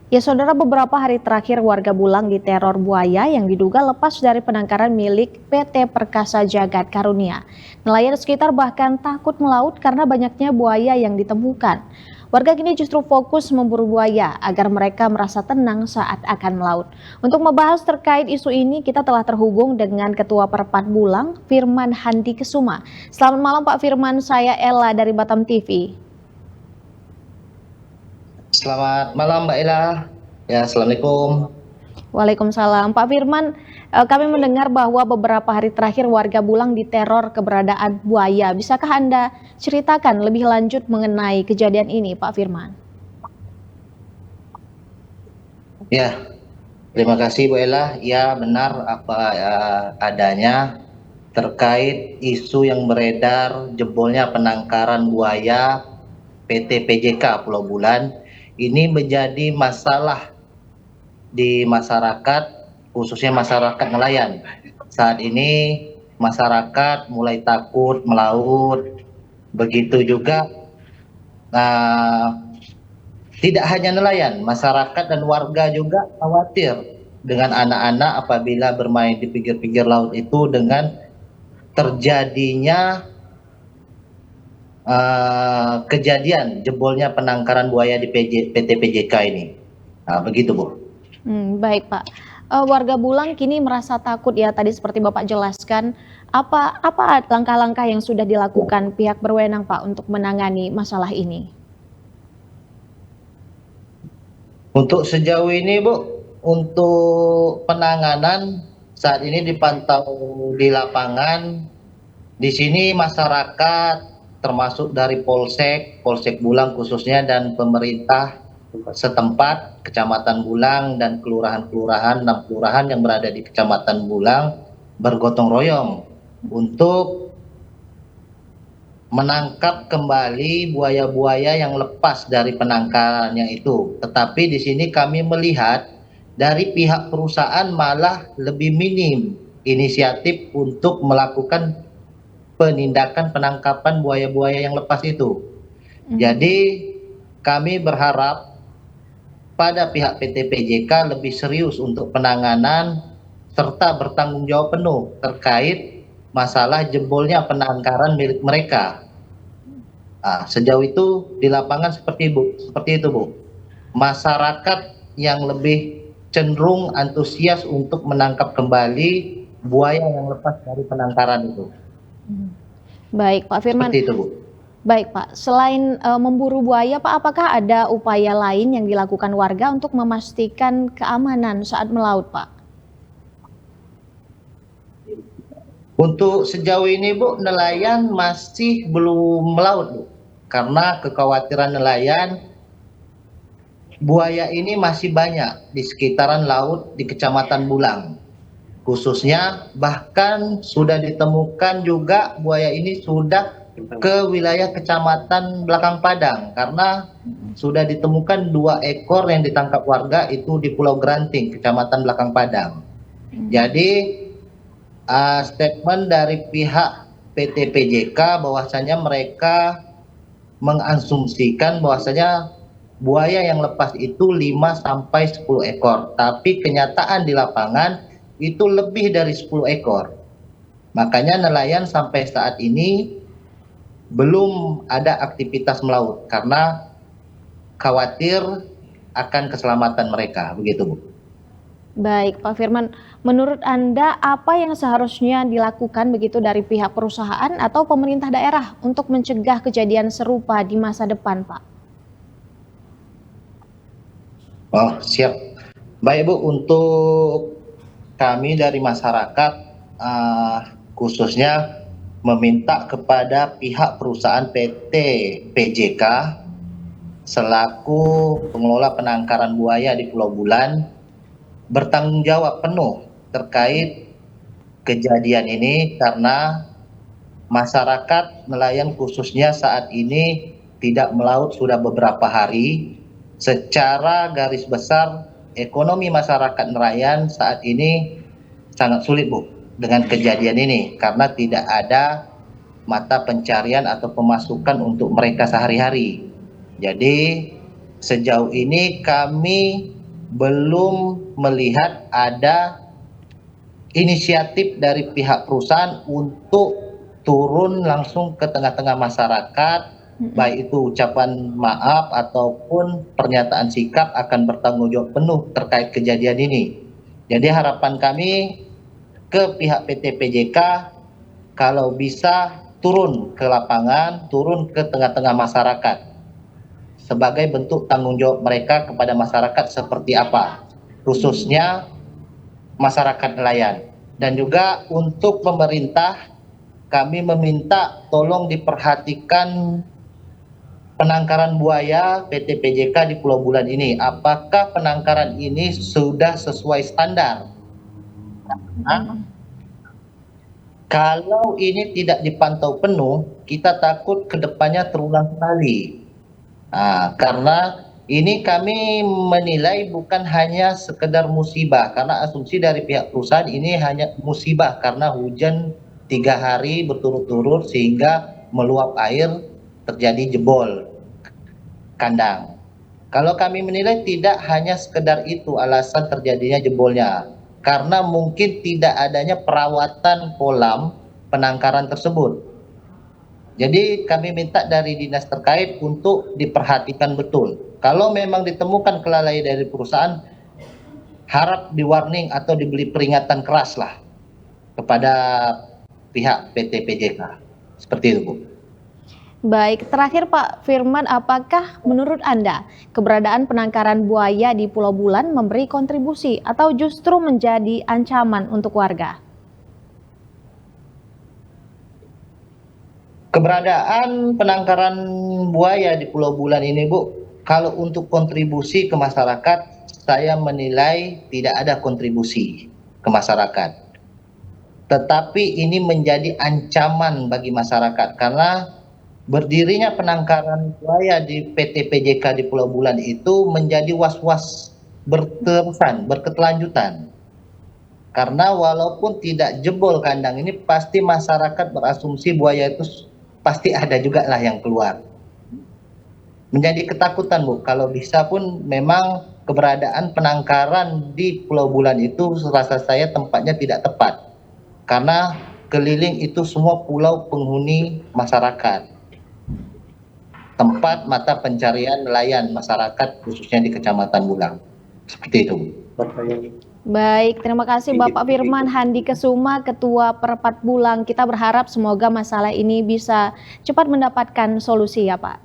Ya saudara, beberapa hari terakhir warga Bulang diteror buaya yang diduga lepas dari penangkaran milik PT Perkasa Jagad Karunia. Nelayan sekitar bahkan takut melaut karena banyaknya buaya yang ditemukan. Warga kini justru fokus memburu buaya agar mereka merasa tenang saat akan melaut. Untuk membahas terkait isu ini, kita telah terhubung dengan Ketua Perpat Bulang, Firman Handi Kesuma. Selamat malam Pak Firman, saya Ella dari Batam TV. Selamat malam Mbak Ella. Ya, Assalamualaikum. Waalaikumsalam. Pak Firman, kami mendengar bahwa beberapa hari terakhir warga Bulang diteror keberadaan buaya. Bisakah Anda ceritakan lebih lanjut mengenai kejadian ini, Pak Firman? Ya, terima kasih Bu Ella. Ya, benar apa adanya terkait isu yang beredar jebolnya penangkaran buaya PT PJK Pulau Bulan. Ini menjadi masalah di masyarakat, khususnya masyarakat nelayan. Saat ini masyarakat mulai takut melaut. Begitu juga tidak hanya nelayan, masyarakat dan warga juga khawatir dengan anak-anak apabila bermain di pinggir-pinggir laut itu dengan terjadinya kejadian jebolnya penangkaran buaya di PT PJK ini. Nah, begitu Bu. Baik Pak. Warga Bulang kini merasa takut ya tadi seperti Bapak jelaskan. Apa langkah-langkah yang sudah dilakukan pihak berwenang Pak untuk menangani masalah ini? Untuk sejauh ini Bu, untuk penanganan saat ini dipantau di lapangan. Di sini masyarakat termasuk dari Polsek Bulang khususnya dan pemerintah setempat, Kecamatan Bulang dan kelurahan-kelurahan, 6 kelurahan yang berada di Kecamatan Bulang bergotong royong untuk menangkap kembali buaya-buaya yang lepas dari penangkarannya itu. Tetapi di sini kami melihat dari pihak perusahaan malah lebih minim inisiatif untuk melakukan penindakan penangkapan buaya-buaya yang lepas itu. Jadi kami berharap pada pihak PT PJK lebih serius untuk penanganan serta bertanggung jawab penuh terkait masalah jebolnya penangkaran milik mereka. Sejauh itu di lapangan seperti itu Bu. Masyarakat yang lebih cenderung antusias untuk menangkap kembali buaya yang lepas dari penangkaran itu. Baik Pak Firman. Seperti itu Bu. Baik Pak, selain memburu buaya Pak, apakah ada upaya lain yang dilakukan warga untuk memastikan keamanan saat melaut Pak? Untuk sejauh ini Bu, nelayan masih belum melaut Bu. Karena kekhawatiran nelayan, buaya ini masih banyak di sekitaran laut di Kecamatan Bulang. Khususnya bahkan sudah ditemukan juga buaya ini sudah ke wilayah Kecamatan Belakang Padang karena sudah ditemukan 2 ekor yang ditangkap warga itu di Pulau Granting, Kecamatan Belakang Padang. Jadi statement dari pihak PT PJK bahwasanya mereka mengasumsikan bahwasanya buaya yang lepas itu 5 sampai 10 ekor, tapi kenyataan di lapangan itu lebih dari 10 ekor. Makanya nelayan sampai saat ini belum ada aktivitas melaut karena khawatir akan keselamatan mereka, begitu Bu. Baik Pak Firman, menurut Anda apa yang seharusnya dilakukan begitu dari pihak perusahaan atau pemerintah daerah untuk mencegah kejadian serupa di masa depan Pak? Oh, siap. Baik Bu, untuk kami dari masyarakat khususnya meminta kepada pihak perusahaan PT PJK selaku pengelola penangkaran buaya di Pulau Bulan bertanggung jawab penuh terkait kejadian ini karena masyarakat nelayan khususnya saat ini tidak melaut sudah beberapa hari. Secara garis besar ekonomi masyarakat nelayan saat ini sangat sulit Bu dengan kejadian ini karena tidak ada mata pencarian atau pemasukan untuk mereka sehari-hari. Jadi Sejauh ini kami belum melihat ada inisiatif dari pihak perusahaan untuk turun langsung ke tengah-tengah masyarakat, baik itu ucapan maaf ataupun pernyataan sikap akan bertanggung jawab penuh terkait kejadian ini. Jadi harapan kami ke pihak PT PJK kalau bisa turun ke lapangan, turun ke tengah-tengah masyarakat sebagai bentuk tanggung jawab mereka kepada masyarakat seperti apa, khususnya masyarakat nelayan. Dan juga untuk pemerintah, kami meminta tolong diperhatikan penangkaran buaya PT PJK di Pulau Bulan ini. Apakah penangkaran ini sudah sesuai standar? Nah, kalau ini tidak dipantau penuh, kita takut kedepannya terulang kembali. Karena ini kami menilai bukan hanya sekedar musibah, karena asumsi dari pihak perusahaan ini hanya musibah karena hujan 3 hari berturut-turut sehingga meluap air, terjadi jebol kandang. Kalau kami menilai tidak hanya sekedar itu alasan terjadinya jebolnya, karena mungkin tidak adanya perawatan kolam penangkaran tersebut. Jadi kami minta dari dinas terkait untuk diperhatikan betul. Kalau memang ditemukan kelalaian dari perusahaan, harap di-warning atau diberi peringatan keras lah kepada pihak PT PJK. Seperti itu, Bu. Baik, terakhir Pak Firman, apakah menurut Anda keberadaan penangkaran buaya di Pulau Bulan memberi kontribusi atau justru menjadi ancaman untuk warga? Keberadaan penangkaran buaya di Pulau Bulan ini, Bu, kalau untuk kontribusi ke masyarakat, saya menilai tidak ada kontribusi ke masyarakat. Tetapi ini menjadi ancaman bagi masyarakat karena berdirinya penangkaran buaya di PT PJK di Pulau Bulan itu menjadi was-was berterusan, berkelanjutan. Karena walaupun tidak jebol kandang ini, pasti masyarakat berasumsi buaya itu pasti ada juga lah yang keluar. Menjadi ketakutan, Bu. Kalau bisa pun memang keberadaan penangkaran di Pulau Bulan itu rasa saya tempatnya tidak tepat. Karena keliling itu semua pulau penghuni masyarakat. Tempat mata pencarian nelayan masyarakat khususnya di Kecamatan Bulang. Seperti itu, Bu. Baik, terima kasih Bapak Firman Handikesuma, Ketua Perpat Bulang. Kita berharap semoga masalah ini bisa cepat mendapatkan solusi ya Pak.